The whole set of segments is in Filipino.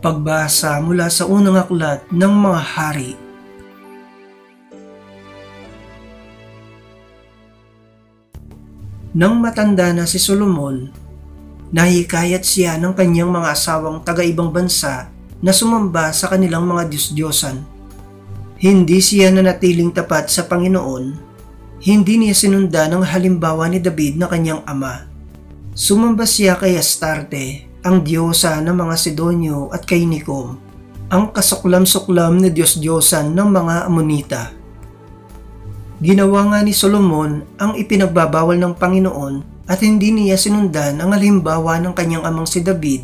Pagbasa mula sa unang aklat ng mga hari. Nang matanda na si Solomon, nahikayat siya ng kanyang mga asawang taga-ibang bansa na sumamba sa kanilang mga Diyos-Diyosan. Hindi siya nanatiling tapat sa Panginoon. Hindi niya sinundan ang halimbawa ni David na kanyang ama. Sumamba siya kay Astarte, ang diyosa ng mga Sidonyo, at kay Nicom, ang kasuklam-suklam na Diyos-Diyosan ng mga Amonita. Ginawa nga ni Solomon ang ipinagbabawal ng Panginoon at hindi niya sinundan ang halimbawa ng kanyang amang si David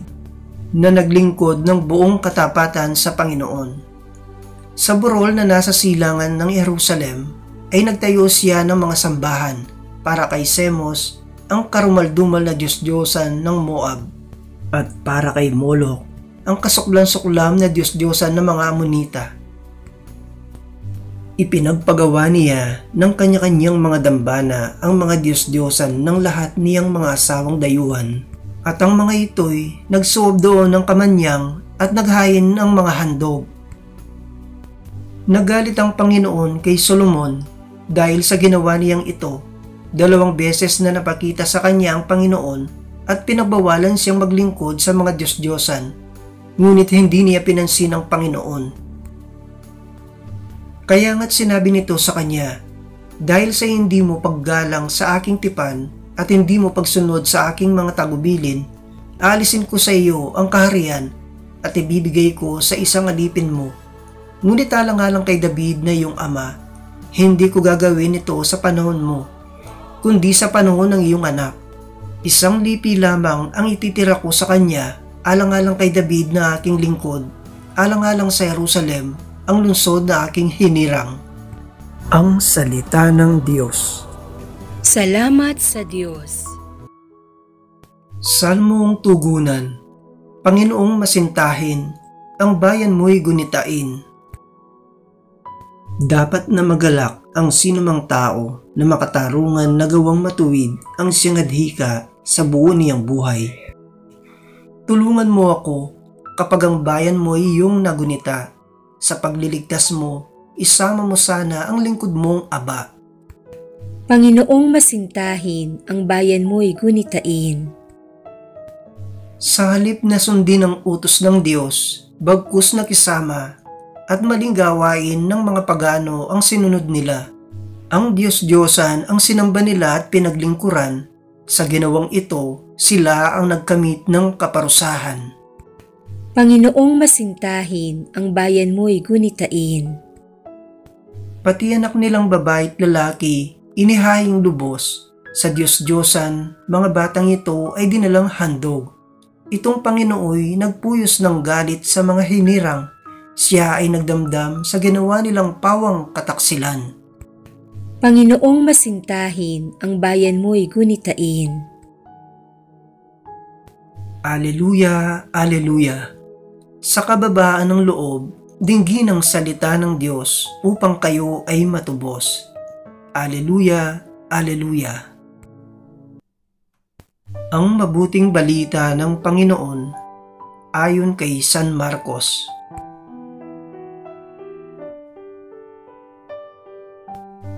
na naglingkod ng buong katapatan sa Panginoon. Sa burol na nasa silangan ng Jerusalem ay nagtayo siya ng mga sambahan para kay Semos, ang karumaldumal na Diyos-Diyosan ng Moab, at para kay Molok, ang kasuklam-suklam na Diyos-Diyosan ng mga Amonita. Ipinagpagawa niya ng kanya-kanyang mga dambana ang mga Diyos-Diyosan ng lahat niyang mga asawang dayuhan, at ang mga ito'y nagsuob doon ng kamanyang at naghain ng mga handog. Nagalit ang Panginoon kay Solomon dahil sa ginawa niyang ito. 2 beses na napakita sa kanya ang Panginoon at pinagbawalan siyang maglingkod sa mga Diyos-Diyosan, ngunit hindi niya pinansin ang Panginoon. Kaya nga't sinabi nito sa kanya, "Dahil sa hindi mo paggalang sa aking tipan at hindi mo pagsunod sa aking mga tagubilin, aalisin ko sa iyo ang kaharian at ibibigay ko sa isang alipin mo. Ngunit alang-alang kay David na iyong ama, hindi ko gagawin ito sa panahon mo, kundi sa panahon ng iyong anak. Isang lipi lamang ang ititira ko sa kanya, alang-alang kay David na aking lingkod, alang-alang sa Jerusalem, ang lungsod na aking hinirang." Ang salita ng Diyos. Salamat sa Diyos. Salmong tugunan. Panginoong masintahin, ang bayan mo'y gunitain. Dapat na magalak ang sinumang tao na makatarungan na gawang matuwid ang siyang adhika sa buo niyang buhay. Tulungan mo ako kapag ang bayan mo ay iyong nagunita. Sa pagliligtas mo, isama mo sana ang lingkod mong aba. Panginoong masintahin, ang bayan mo'y gunitain. Sa halip na sundin ang utos ng Diyos, bagkus na kisama at maling gawain ng mga pagano ang sinunod nila. Ang Diyos-Diyosan ang sinamba nila at pinaglingkuran. Sa ginawang ito, sila ang nagkamit ng kaparusahan. Panginoong masintahin, ang bayan mo'y gunitain. Pati anak nilang babae at lalaki, inihaying lubos. Sa Diyos-Diyosan, mga batang ito ay dinalang handog. Itong Panginooy nagpuyos ng galit sa mga hinirang. Siya ay nagdamdam sa ginawa nilang pawang kataksilan. Panginoong masintahin, ang bayan mo'y gunitain. Aleluya, aleluya. Sa kababaan ng loob, dinggin ang salita ng Diyos upang kayo ay matubos. Aleluya, aleluya. Ang mabuting balita ng Panginoon ayon kay San Marcos.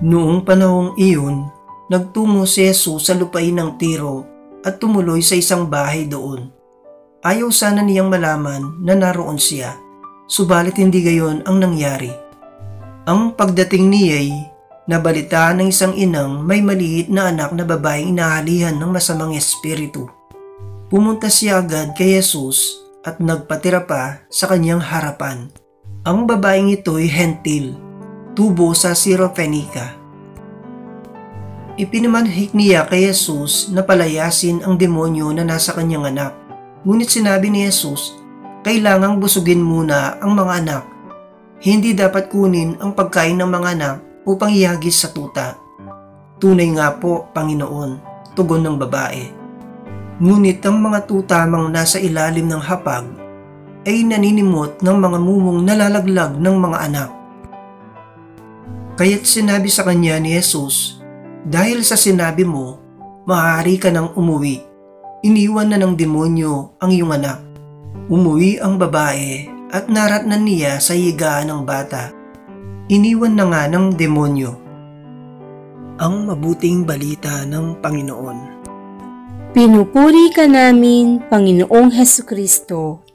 Noong panahong iyon, nagtungo si Jesus sa lupain ng Tiro at tumuloy sa isang bahay doon. Ayaw sana niyang malaman na naroon siya, subalit hindi gayon ang nangyari. Ang pagdating niya'y nabalitaan ng isang inang may maliit na anak na babaeng inahalihan ng masamang espiritu. Pumunta siya agad kay Jesus at nagpatira pa sa kanyang harapan. Ang babaeng ito'y hentil, tubo sa Syrophoenicia. Ipinamanhik niya kay Jesus na palayasin ang demonyo na nasa kanyang anak. Ngunit sinabi ni Jesus, kailangang busugin muna ang mga anak. Hindi dapat kunin ang pagkain ng mga anak upang ihagis sa tuta. Tunay nga po, Panginoon, tugon ng babae. Ngunit ang mga tutamang nasa ilalim ng hapag ay naninimot ng mga mumong nalalaglag ng mga anak. Kaya't sinabi sa kanya ni Jesus, dahil sa sinabi mo, maaari ka nang umuwi. Iniwan na ng demonyo ang iyong anak. Umuwi ang babae at naratnan niya sa higaan ng bata. Iniwan na nga ng demonyo. Ang mabuting balita ng Panginoon. Pinupuri ka namin, Panginoong Hesukristo.